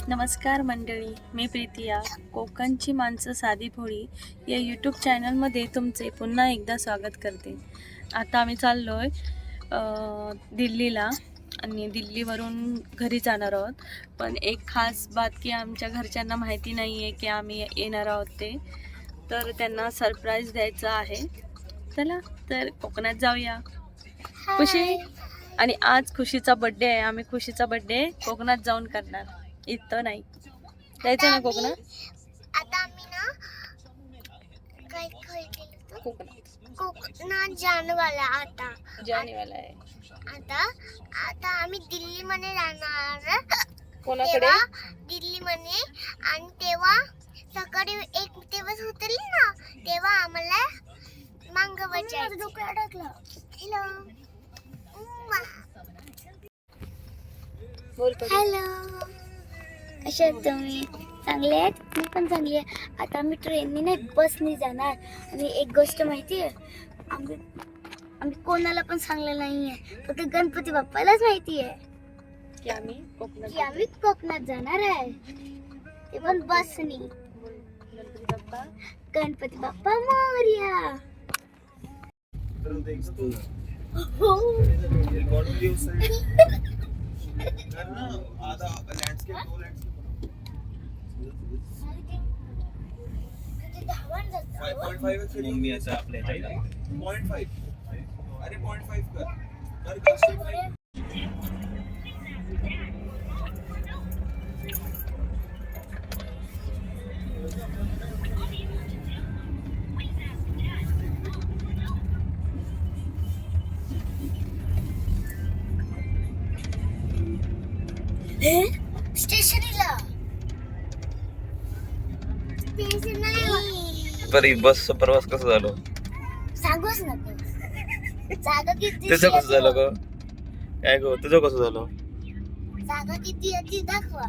नमस्कार मंडळी, मी प्रीतिया. कोकणची माणसं साधी भोळी या यूट्यूब चॅनलमध्ये तुमचे पुन्हा एकदा स्वागत करते. आता आम्ही चाललो आहे दिल्लीला आणि दिल्लीवरून घरी जाणार आहोत. पण एक खास बात की आमच्या घरच्यांना माहिती नाही आहे की आम्ही येणार आहोत ते, तर त्यांना सरप्राईज द्यायचं आहे. चला तर कोकणात जाऊया. खुशी आणि आज खुशीचा बड्डे आहे. आम्ही खुशीचा बड्डे कोकणात जाऊन करणार, इथं नाही. जायचं ना कोकणात? आता आम्ही ना काय काय केलं कोकणात जानवाला आता जानेवाला आहे. आता आता आम्ही दिल्लीमध्ये जाणार. कोणाकडे? दिल्लीमध्ये. आणि तेव्हा सकाळी एक दिवस होतील ना, तेव्हा आम्हाला मांगवर जायचं. हॅलो हॅलो, कसे आहेत तुम्ही? चांगले आहेत? मी पण चांगली आहे. आता आम्ही ट्रेनने नाही बसने जाणार. आणि एक गोष्ट माहिती आहे, आम्ही कोणाला पण सांगलेलं नाही आहे, फक्त गणपती बाप्पालाच माहिती आहे की आम्ही कोकणात जाणार आहे, ते पण बसने. गणपती बाप्पा मोरया. मी असं आपल्या स्टेशनला तरी बस प्रवास कसं झालं? सांगूच नको. जागा किती तुझं कसं झालं ग? काय ग तुझं कसं झालं? जागा किती आहे ती दाखवा.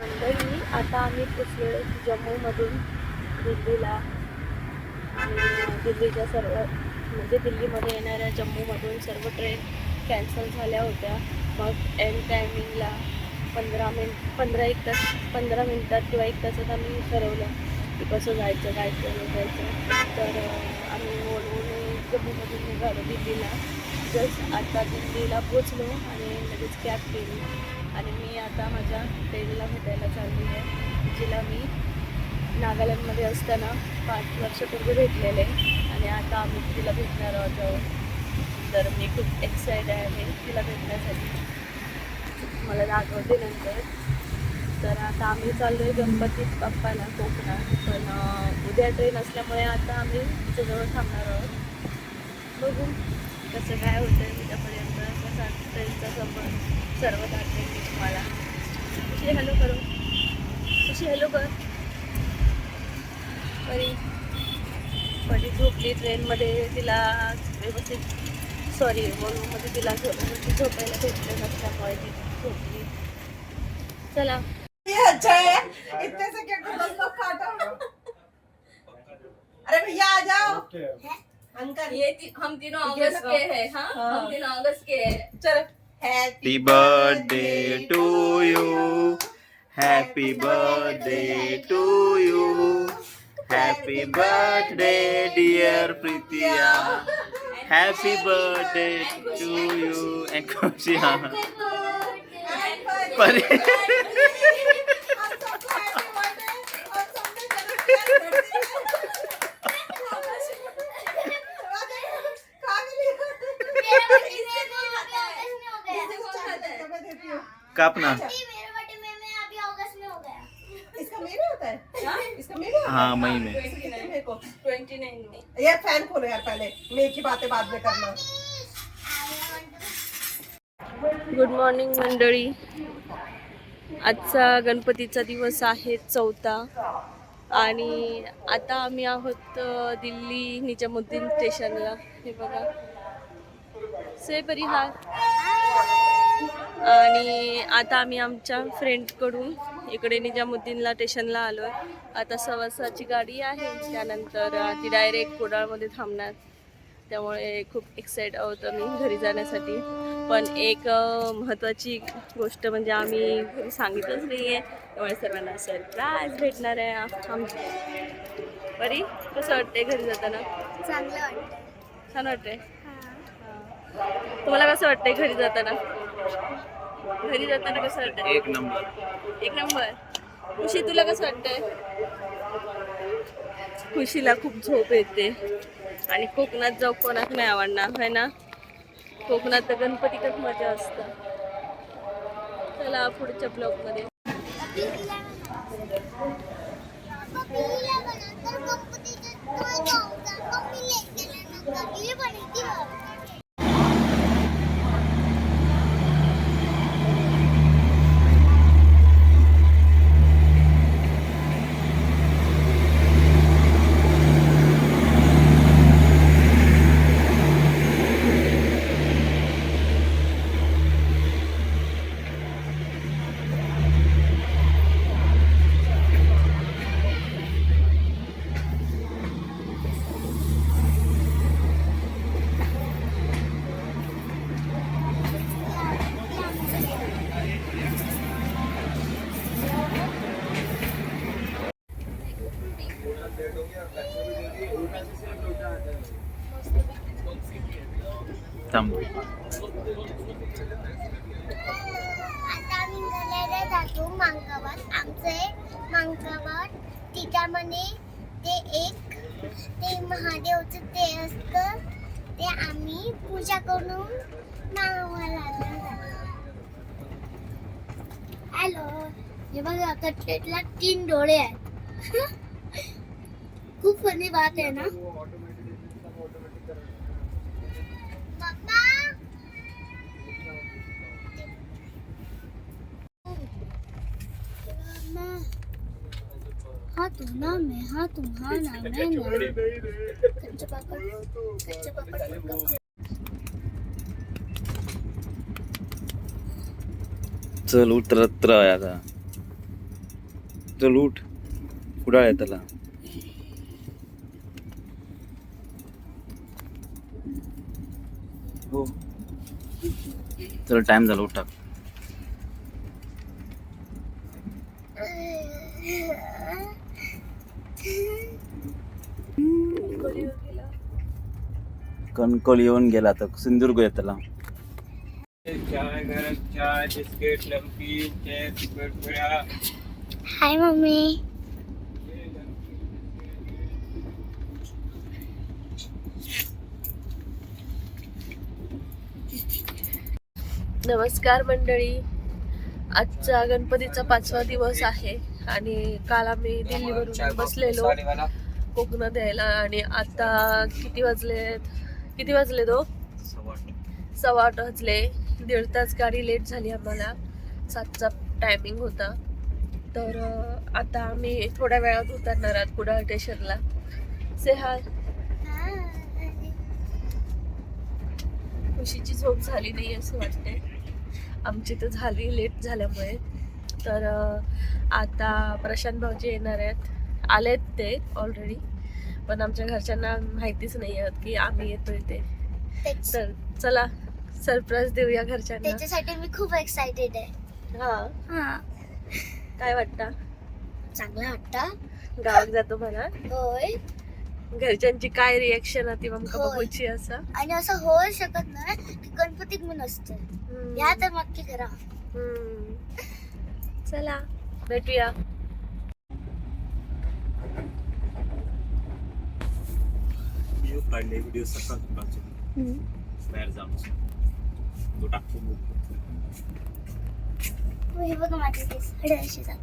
मंडळी, आता आम्ही पोचलो जम्मूमधून दिल्लीला. आणि दिल्लीच्या सर्व म्हणजे दिल्लीमध्ये येणाऱ्या जम्मूमधून सर्व ट्रेन कॅन्सल झाल्या होत्या. मग एंड टायमिंगला 15 मिनटात किंवा 1 तासात आम्ही ठरवलं की कसं जायचं काय जायचं. तर आम्ही ओढवून जम्मूमधून निघालो दिल्लीला. जस्ट आता दिल्लीला पोचलो आणि लगेच कॅब केली. आणि मी आता माझ्या फ्रेंडला भेटायला चालली आहे, जिला मी नागालँडमध्ये असताना 5 वर्षापूर्वी भेटलेले. आणि आता आम्ही तिला भेटणार आहोत. तर मी खूप एक्साइटेड आहे तिला भेटण्यासाठी, मला दाखवते नंतर. तर आता आम्ही चाललो आहे गणपती बाप्पाला कोकणात. पण उद्या ट्रेन असल्यामुळे आता आम्ही तिच्याजवळ थांबणार आहोत. बघू कसं काय होतं आहे उद्यापर्यंत, कसा ट्रेनचा सफर सर्व दाखवेल मी तुम्हाला. कशी हॅलो करू, कशी हॅलो कर. परी झोपली ट्रेनमध्ये. तिला व्यवस्थित वॉल्यूममध्ये तिला झोपायला भेटलं नसल्यामुळे ती झोपली. चला. अच्छा है, इतने से क्या कर लोग काटो. अरे भैया आ जाओ. अंकल हम तीनों अगस्त के हैं. हाँ, हम तीनों अगस्त के हैं. चलो. Happy birthday to you, happy birthday to you, happy birthday dear Pritiya, happy birthday to you. And खुशी. कापना. इसका मेरे होता है. इसका मेरे होता है. हाँ मई में. मेरे को 29 में. यार फैन खोलो यार, पहले मेरे की बातें बाद में करना. गुड मॉर्निंग मंडळी. आजचा गणपतीचा दिवस आहे 4था. आणि आता आम्ही आहोत दिल्ली निजामुद्दीन स्टेशनला. हे बघा से परिहार. आणि आता आम्ही आमच्या फ्रेंडकडून इकडे निजामुद्दीनला स्टेशनला आलो आहे. आता 6:15ची गाडी आहे, त्यानंतर ती डायरेक्ट कुडाळमध्ये थांबणार. त्यामुळे खूप एक्साइट आहोत आम्ही घरी जाण्यासाठी. पण एक महत्त्वाची गोष्ट म्हणजे आम्ही घरी सांगितलंच नाही आहे, त्यामुळे सर्वांना सरप्राईज भेटणार आहे आमची. बरी कसं वाटतंय घरी जाताना? चांगलं वाटतं. छान वाटतंय. तुम्हाला कसं वाटतंय घरी जाताना? घरी जाताना कसं वाटतंय? एक नंबर. एक नंबर. खुशी तुला कसं वाटतंय? खुशीला खूप झोप येते आणि कोकणात जाऊ कोणाक नाही आवडणार है ना. कोकणात तर गणपतीतच मजा असतं. चला पुढच्या ब्लॉग मध्ये. थांब. आता आम्ही घालायला जातो मांगावर. आमचे मांगावर तिच्यामध्ये ते महादेवचं ते असतं, ते आम्ही पूजा करून मागावर जातो. हॅलो, हे बघा कटलेटला 3 डोळे आहेत. खूप फनी बात आहे ना. हाँ तू ना मैं हाँ तुम हाँ ना मैं ना. कच्चे पापड. चल उठ रत्र आहे आता. चल उठ. कुडाळ आहे त्याला. हो चल टाइम झाला उठा. कणकोल येऊन गेला तर सिंधुदुर्ग आहे त्याला. चाय गरम चाय बिस्किट नमकीन केक कुरकुरा. हाय मम्मी. नमस्कार मंडळी. आजचा गणपतीचा 5वा दिवस आहे आणि काल आम्ही दिल्लीवरून बसलेलो कोकणात यायला आणि आता किती वाजले तो 8:15 वाजले. 1.5 तास गाडी लेट झाली आम्हाला. 7चा टायमिंग होता. तर आता आम्ही थोड्या वेळात उतरणार आहोत कुडाळ स्टेशनला. से हाय. खुशीची झोप झाली नाही असं वाटते. आमची तर झाली लेट झाल्यामुळे. तर आता प्रशांत भाऊजी येणार आहेत. आलेत ते ऑलरेडी, पण आमच्या घरच्यांना माहितीच नाही आहे की आम्ही येतोय ते. तर चला सरप्राईज देऊया घरच्यांना. त्याच्यासाठी मी खूप एक्साइटेड आहे. हा काय वाटतं? चांगलं वाटतं. गावात जातो म्हणा. होय. घरच्यांची काय रिएक्शन होती आमका होय. बघूची असं. आणि असं होऊ शकत नाही की गणपतीत मी नसते. या तर नक्की करा. चला भेटूया. काढले व्हिडिओ सकाळ बाहेर जाऊन तो टाकतो. हे बघा माझे केस हळशी जात.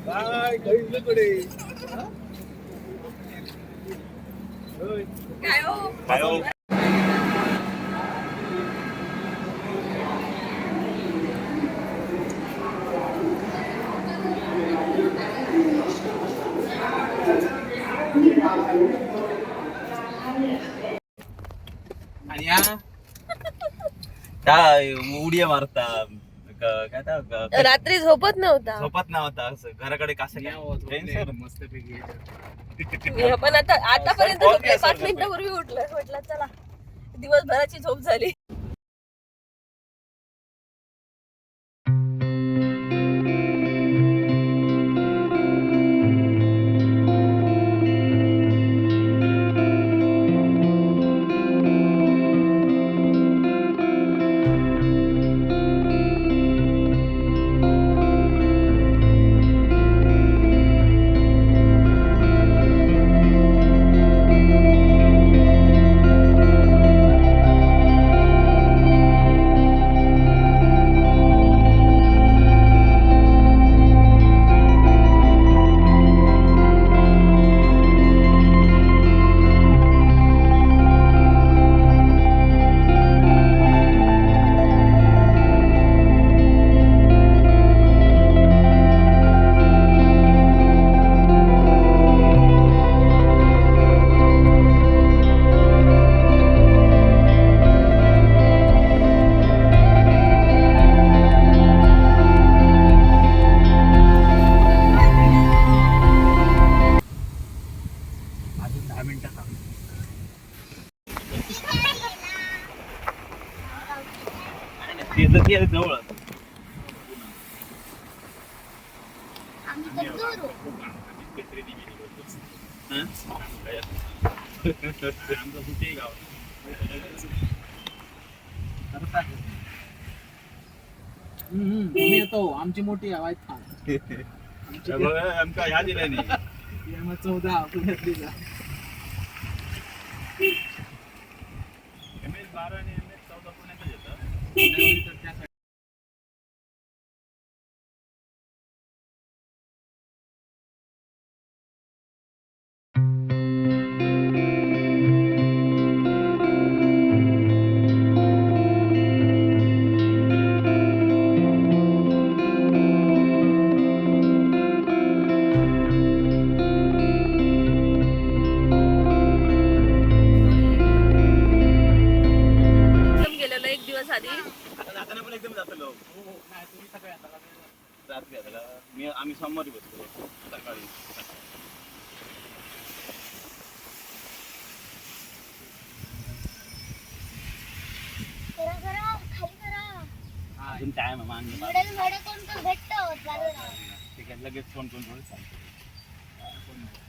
काय कळलं कडे काय हो? काय हो? आणि हा काय उड्या मारता काय त्या रात्री झोपत नव्हता झोपत नव्हता असं घराकडे कसं काय मस्त पण आता आतापर्यंत झोपले 5 मिनिटापूर्वी उठलं म्हटलं चला दिवसभराची झोप झाली. अजून 10 मिनिटं जवळ आम्ही तर दूर हो. येतो आमची मोठी हवा आहेत आमका ह्या दिल्या नाही 14 पुण्यातलीला MS12 आणि MS14 पुण्यातच येतं. एकदम गेलेलो एक दिवस आधी. आता जाताना पण एकदम जातलो रात्री आता आम्ही सोमवारी बसतो सकाळी करा करा खाली करा. अजून टाइम आहे मान्य मॉडेल मध्ये कोणतं भेटत होत ठीक आहे लगेच फोन करून थोडी सांग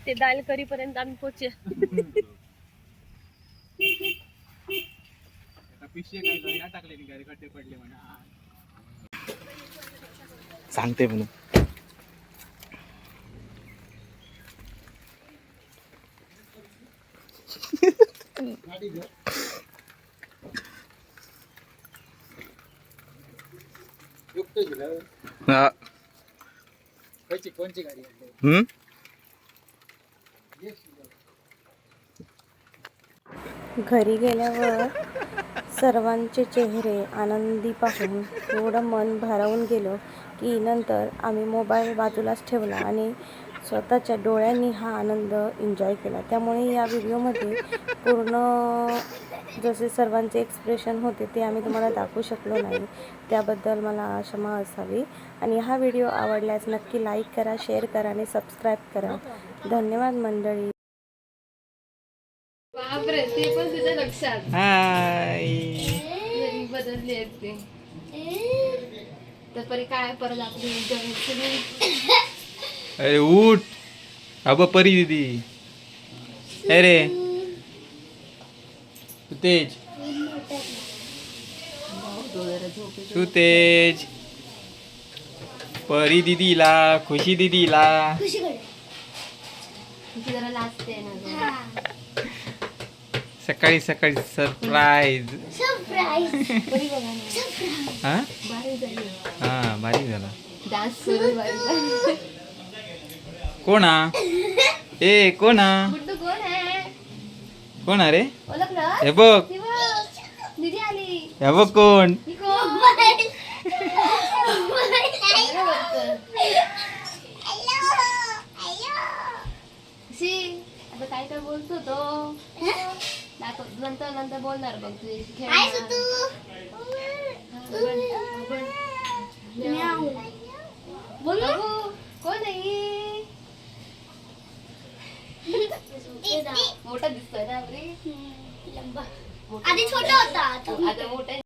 ते दाल करी पर्यंत आम्ही पोहोचे. पिशे काय घरी टाकले घरी खड्डे पडले म्हणा सांगते म्हणून कोणची गाडी आहे घरी गेल्यावर सर्वांचे चेहरे आनंदी पाहून थोडं मन भारावून गेलो की नंतर आम्ही मोबाईल बाजूलाच ठेवला आणि स्वतःच्या डोळ्यांनी हा आनंद एन्जॉय केला. त्यामुळे या व्हिडिओमध्ये पूर्ण जसे सर्वांचे एक्सप्रेशन होते ते आम्ही तुम्हाला दाखवू शकलो नाही, त्याबद्दल मला क्षमा असावी. आणि हा व्हिडिओ आवडल्यास नक्की लाईक करा, शेअर करा आणि सबस्क्राईब करा. धन्यवाद मंडळी. बापरे ते पण तुझ्या लक्षात जरी बदलली आहेत ते तरी काय परत आपली अरे उठ अब परी दीदी अरे सुतेज सुतेज परी दीदीला खुशी दीदीला जरा लाजते ना सकाळी सकाळी सरप्राईज बरी बघा ना हा भारी झाली हा भारी झाला डान्स करून भारी झाली कोणा ए कोणा गुड्डू कोण आहे कोण रे ओळखलं हे बघ ती बघ, दीदी आली हे बघ कोण ही कोण शी आता काय काय बोलतो तो नंतर नंतर बोलणार बघ तुझ्याशी हाय खेळणार. सुतू म्याऊ. बोल ना. बघू, कोण आहे मोठा दिसतोय ना रे लंबा आधी छोटा होता आता मोठा